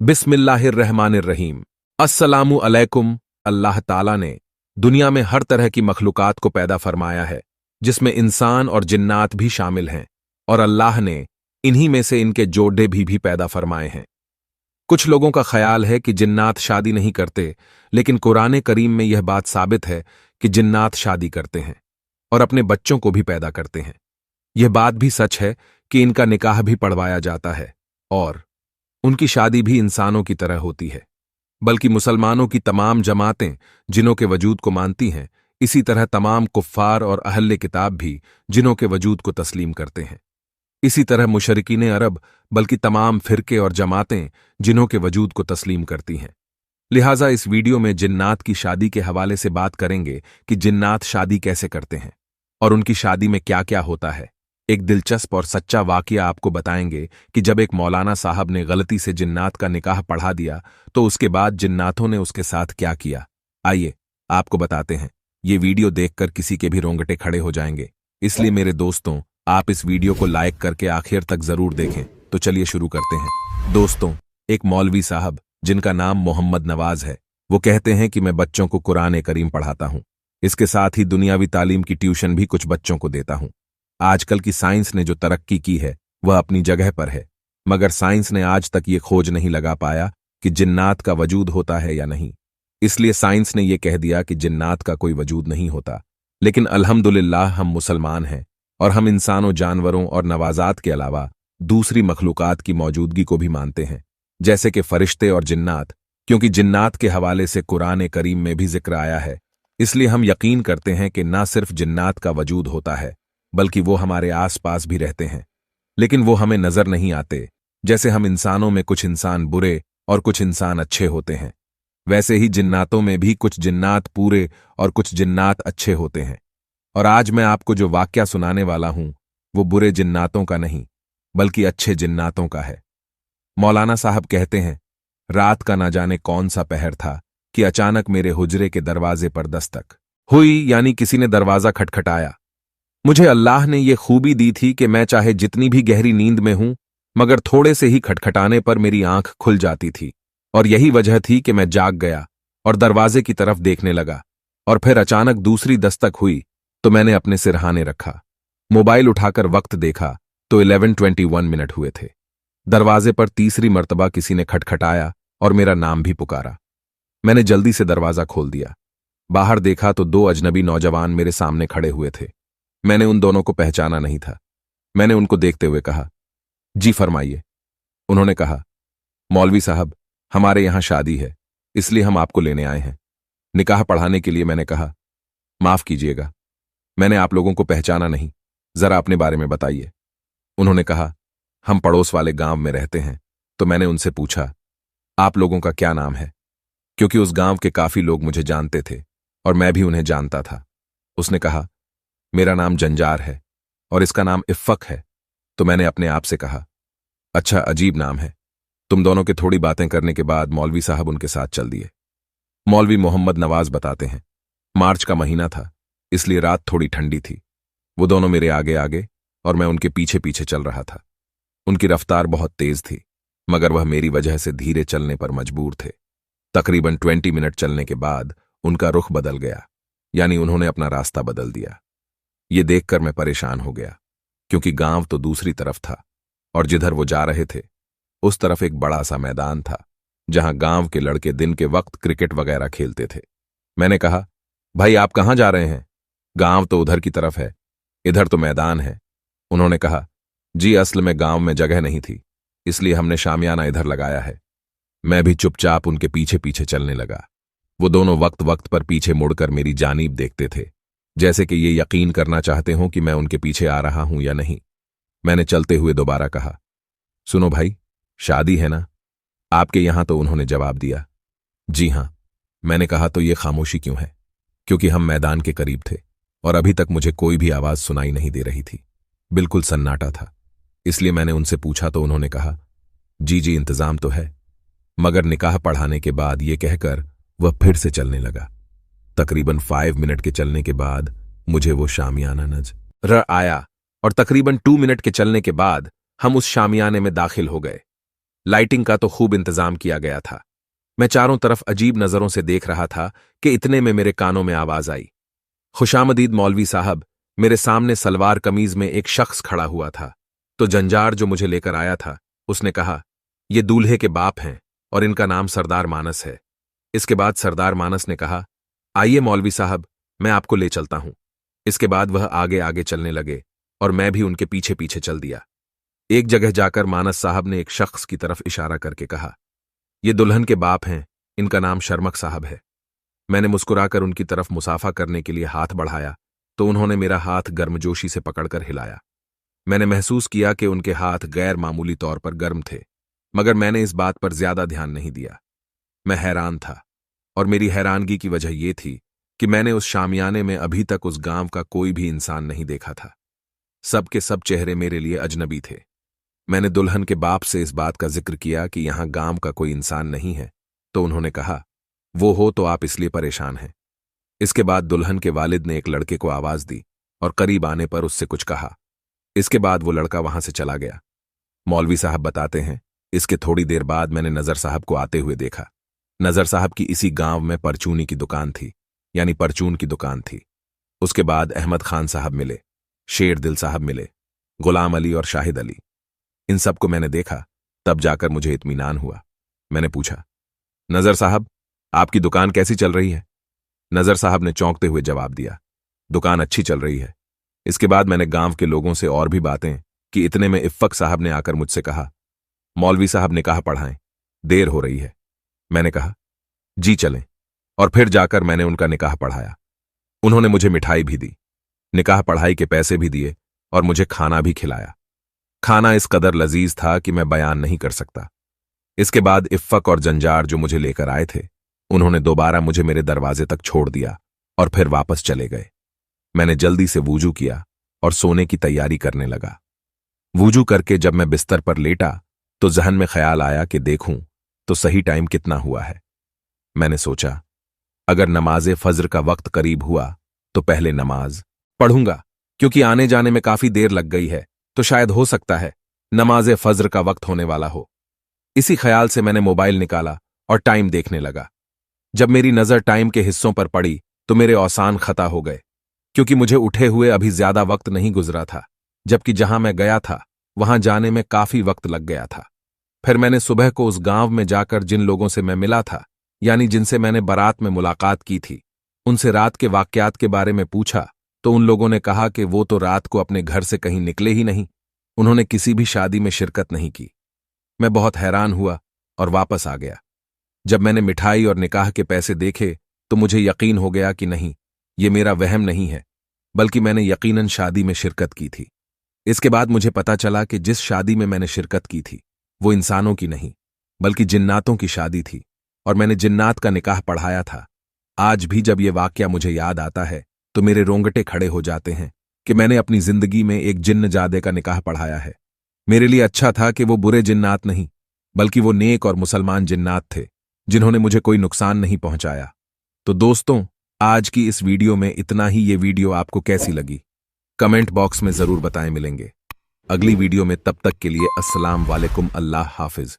बिस्मिल्लाहिर्रहमानिर्रहीम। अस्सलामु अलैकुम। अल्लाह ताला ने दुनिया में हर तरह की मखलूकात को पैदा फरमाया है, जिसमें इंसान और जिन्नात भी शामिल हैं, और अल्लाह ने इन्हीं में से इनके जोड़े भी पैदा फरमाए हैं। कुछ लोगों का ख्याल है कि जिन्नात शादी नहीं करते, लेकिन कुरान करीम में यह बात साबित है कि जिन्नात शादी करते हैं और अपने बच्चों को भी पैदा करते हैं। यह बात भी सच है कि इनका निकाह भी पढ़वाया जाता है और उनकी शादी भी इंसानों की तरह होती है। बल्कि मुसलमानों की तमाम जमातें जिनों के वजूद को मानती हैं, इसी तरह तमाम कुफ्फार और अहले किताब भी जिनों के वजूद को तस्लीम करते हैं। इसी तरह मुशरिकीन अरब बल्कि तमाम फिरके और जमातें जिनों के वजूद को तस्लीम करती हैं। लिहाजा इस वीडियो में जिन्नात की शादी के हवाले से बात करेंगे कि जिन्नात शादी कैसे करते हैं और उनकी शादी में क्या क्या होता है। एक दिलचस्प और सच्चा वाकया आपको बताएंगे कि जब एक मौलाना साहब ने गलती से जिन्नात का निकाह पढ़ा दिया तो उसके बाद जिन्नातों ने उसके साथ क्या किया। आइए आपको बताते हैं। ये वीडियो देखकर किसी के भी रोंगटे खड़े हो जाएंगे, इसलिए मेरे दोस्तों आप इस वीडियो को लाइक करके आखिर तक जरूर देखें। तो चलिए शुरू करते हैं। दोस्तों, एक मौलवी साहब जिनका नाम मोहम्मद नवाज है, वो कहते हैं कि मैं बच्चों को कुरान करीम पढ़ाता हूं, इसके साथ ही दुनियावी तालीम की ट्यूशन भी कुछ बच्चों को देता हूं। आजकल की साइंस ने जो तरक्की की है वह अपनी जगह पर है, मगर साइंस ने आज तक ये खोज नहीं लगा पाया कि जिन्नात का वजूद होता है या नहीं। इसलिए साइंस ने यह कह दिया कि जिन्नात का कोई वजूद नहीं होता। लेकिन अल्हम्दुलिल्लाह हम मुसलमान हैं और हम इंसानों, जानवरों और नवाजात के अलावा दूसरी मखलूकात की मौजूदगी को भी मानते हैं, जैसे कि फरिश्ते और जिन्नात। क्योंकि जिन्नात के हवाले से कुरान करीम में भी जिक्र आया है, इसलिए हम यकीन करते हैं कि न सिर्फ जिन्नात का वजूद होता है बल्कि वो हमारे आसपास भी रहते हैं, लेकिन वो हमें नजर नहीं आते। जैसे हम इंसानों में कुछ इंसान बुरे और कुछ इंसान अच्छे होते हैं, वैसे ही जिन्नातों में भी कुछ जिन्नात पूरे और कुछ जिन्नात अच्छे होते हैं। और आज मैं आपको जो वाकया सुनाने वाला हूं वो बुरे जिन्नातों का नहीं बल्कि अच्छे जिन्नातों का है। मौलाना साहब कहते हैं, रात का ना जाने कौन सा पहर था कि अचानक मेरे हुजरे के दरवाजे पर दस्तक हुई, यानी किसी ने दरवाजा खटखटाया। मुझे अल्लाह ने यह खूबी दी थी कि मैं चाहे जितनी भी गहरी नींद में हूं, मगर थोड़े से ही खटखटाने पर मेरी आंख खुल जाती थी, और यही वजह थी कि मैं जाग गया और दरवाजे की तरफ देखने लगा। और फिर अचानक दूसरी दस्तक हुई तो मैंने अपने सिरहाने रखा, मोबाइल उठाकर वक्त देखा तो 11:21 हुए थे। दरवाजे पर तीसरी मर्तबा किसी ने खटखटाया और मेरा नाम भी पुकारा। मैंने जल्दी से दरवाजा खोल दिया। बाहर देखा तो दो अजनबी नौजवान मेरे सामने खड़े हुए थे। मैंने उन दोनों को पहचाना नहीं था। मैंने उनको देखते हुए कहा, जी फरमाइए। उन्होंने कहा, मौलवी साहब, हमारे यहां शादी है, इसलिए हम आपको लेने आए हैं। निकाह पढ़ाने के लिए। मैंने कहा, माफ कीजिएगा, मैंने आप लोगों को पहचाना नहीं, जरा अपने बारे में बताइए। उन्होंने कहा, हम पड़ोस वाले गांव में रहते हैं। तो मैंने उनसे पूछा, आप लोगों का क्या नाम है, क्योंकि उस गांव के काफी लोग मुझे जानते थे और मैं भी उन्हें जानता था। उसने कहा, मेरा नाम जंजार है और इसका नाम इफ़्फ़क है। तो मैंने अपने आप से कहा, अच्छा, अजीब नाम है। तुम दोनों के थोड़ी बातें करने के बाद मौलवी साहब उनके साथ चल दिए। मौलवी मोहम्मद नवाज बताते हैं, मार्च का महीना था, इसलिए रात थोड़ी ठंडी थी। वो दोनों मेरे आगे आगे और मैं उनके पीछे पीछे चल रहा था। उनकी रफ्तार बहुत तेज थी, मगर वह मेरी वजह से धीरे चलने पर मजबूर थे। तकरीबन 20 मिनट चलने के बाद उनका रुख बदल गया, यानी उन्होंने अपना रास्ता बदल दिया। ये देखकर मैं परेशान हो गया, क्योंकि गांव तो दूसरी तरफ था और जिधर वो जा रहे थे उस तरफ एक बड़ा सा मैदान था, जहां गांव के लड़के दिन के वक्त क्रिकेट वगैरह खेलते थे। मैंने कहा, भाई आप कहां जा रहे हैं? गांव तो उधर की तरफ है, इधर तो मैदान है। उन्होंने कहा, जी असल में गांव में जगह नहीं थी, इसलिए हमने शामियाना इधर लगाया है। मैं भी चुपचाप उनके पीछे पीछे चलने लगा। वो दोनों वक्त वक्त पर पीछे मुड़कर मेरी जानीब देखते थे, जैसे कि ये यकीन करना चाहते हों कि मैं उनके पीछे आ रहा हूं या नहीं। मैंने चलते हुए दोबारा कहा, सुनो भाई, शादी है ना आपके यहां? तो उन्होंने जवाब दिया, जी हां। मैंने कहा, तो ये खामोशी क्यों है? क्योंकि हम मैदान के करीब थे और अभी तक मुझे कोई भी आवाज सुनाई नहीं दे रही थी, बिल्कुल सन्नाटा था। इसलिए मैंने उनसे पूछा तो उन्होंने कहा, जी जी इंतजाम तो है। मगर निकाह पढ़ाने के बाद ये कहकर वह फिर से चलने लगा। तकरीबन 5 मिनट के चलने के बाद मुझे वो शामियाना नजर आया और तकरीबन 2 मिनट के चलने के बाद हम उस शामियाने में दाखिल हो गए। लाइटिंग का तो खूब इंतजाम किया गया था। मैं चारों तरफ अजीब नजरों से देख रहा था कि इतने में मेरे कानों में आवाज आई। खुशामदीद मौलवी साहब। मेरे सामने सलवार कमीज में एक शख्स खड़ा हुआ था। तो जंजार जो मुझे लेकर आया था, उसने कहा, ये दूल्हे के बाप हैं और इनका नाम सरदार मानस है। इसके बाद सरदार मानस ने कहा, आइए मौलवी साहब, मैं आपको ले चलता हूं। इसके बाद वह आगे आगे चलने लगे और मैं भी उनके पीछे पीछे चल दिया। एक जगह जाकर मानस साहब ने एक शख्स की तरफ इशारा करके कहा, ये दुल्हन के बाप हैं, इनका नाम शर्मक साहब है। मैंने मुस्कुराकर उनकी तरफ मुसाफा करने के लिए हाथ बढ़ाया तो उन्होंने मेरा हाथ गर्मजोशी से पकड़कर हिलाया। मैंने महसूस किया कि उनके हाथ गैर मामूली तौर पर गर्म थे, मगर मैंने इस बात पर ज्यादा ध्यान नहीं दिया। मैं हैरान था, और मेरी हैरानगी की वजह यह थी कि मैंने उस शामियाने में अभी तक उस गांव का कोई भी इंसान नहीं देखा था। सब के सब चेहरे मेरे लिए अजनबी थे। मैंने दुल्हन के बाप से इस बात का जिक्र किया कि यहां गांव का कोई इंसान नहीं है, तो उन्होंने कहा, वो हो तो आप इसलिए परेशान हैं। इसके बाद दुल्हन के वालिद ने एक लड़के को आवाज दी और करीब आने पर उससे कुछ कहा। इसके बाद वो लड़का वहां से चला गया। मौलवी साहब बताते हैं, इसके थोड़ी देर बाद मैंने नजर साहब को आते हुए देखा। नजर साहब की इसी गांव में परचूनी की दुकान थी, यानी परचून की दुकान थी। उसके बाद अहमद खान साहब मिले, शेर दिल साहब मिले, गुलाम अली और शाहिद अली। इन सबको मैंने देखा, तब जाकर मुझे इत्मीनान हुआ। मैंने पूछा, नजर साहब, आपकी दुकान कैसी चल रही है? नजर साहब ने चौंकते हुए जवाब दिया, दुकान अच्छी चल रही है। इसके बाद मैंने गांव के लोगों से और भी बातें कि इतने में इफ्फक साहब ने आकर मुझसे कहा, मौलवी साहब निकाह पढ़ाएं, देर हो रही है। मैंने कहा, जी चलें, और फिर जाकर मैंने उनका निकाह पढ़ाया। उन्होंने मुझे मिठाई भी दी, निकाह पढ़ाई के पैसे भी दिए और मुझे खाना भी खिलाया। खाना इस कदर लजीज था कि मैं बयान नहीं कर सकता। इसके बाद इफ्फक और जंजार जो मुझे लेकर आए थे, उन्होंने दोबारा मुझे मेरे दरवाजे तक छोड़ दिया और फिर वापस चले गए। मैंने जल्दी से वूजू किया और सोने की तैयारी करने लगा। वूजू करके जब मैं बिस्तर पर लेटा तो जहन में ख्याल आया कि देखूं तो सही टाइम कितना हुआ है। मैंने सोचा, अगर नमाज़े फज्र का वक्त करीब हुआ तो पहले नमाज पढ़ूंगा, क्योंकि आने जाने में काफी देर लग गई है, तो शायद हो सकता है नमाज़े फज्र का वक्त होने वाला हो। इसी ख्याल से मैंने मोबाइल निकाला और टाइम देखने लगा। जब मेरी नजर टाइम के हिस्सों पर पड़ी तो मेरे औसान खता हो गए, क्योंकि मुझे उठे हुए अभी ज्यादा वक्त नहीं गुजरा था, जबकि जहां मैं गया था वहां जाने में काफी वक्त लग गया था। फिर मैंने सुबह को उस गांव में जाकर जिन लोगों से मैं मिला था, यानी जिनसे मैंने बारात में मुलाकात की थी, उनसे रात के वाकयात के बारे में पूछा तो उन लोगों ने कहा कि वो तो रात को अपने घर से कहीं निकले ही नहीं, उन्होंने किसी भी शादी में शिरकत नहीं की। मैं बहुत हैरान हुआ और वापस आ गया। जब मैंने मिठाई और निकाह के पैसे देखे तो मुझे यकीन हो गया कि नहीं, ये मेरा वहम नहीं है, बल्कि मैंने यकीनन शादी में शिरकत की थी। इसके बाद मुझे पता चला कि जिस शादी में मैंने शिरकत की थी वो इंसानों की नहीं, बल्कि जिन्नातों की शादी थी, और मैंने जिन्नात का निकाह पढ़ाया था। आज भी जब ये वाकया मुझे याद आता है तो मेरे रोंगटे खड़े हो जाते हैं कि मैंने अपनी जिंदगी में एक जिन्नजादे का निकाह पढ़ाया है। मेरे लिए अच्छा था कि वो बुरे जिन्नात नहीं, बल्कि वो नेक और मुसलमान जिन्नात थे, जिन्होंने मुझे कोई नुकसान नहीं पहुंचाया। तो दोस्तों, आज की इस वीडियो में इतना ही। ये वीडियो आपको कैसी लगी कमेंट बॉक्स में जरूर बताएं। मिलेंगे अगली वीडियो में, तब तक के लिए अस्सलाम वालेकुम, अल्लाह हाफिज।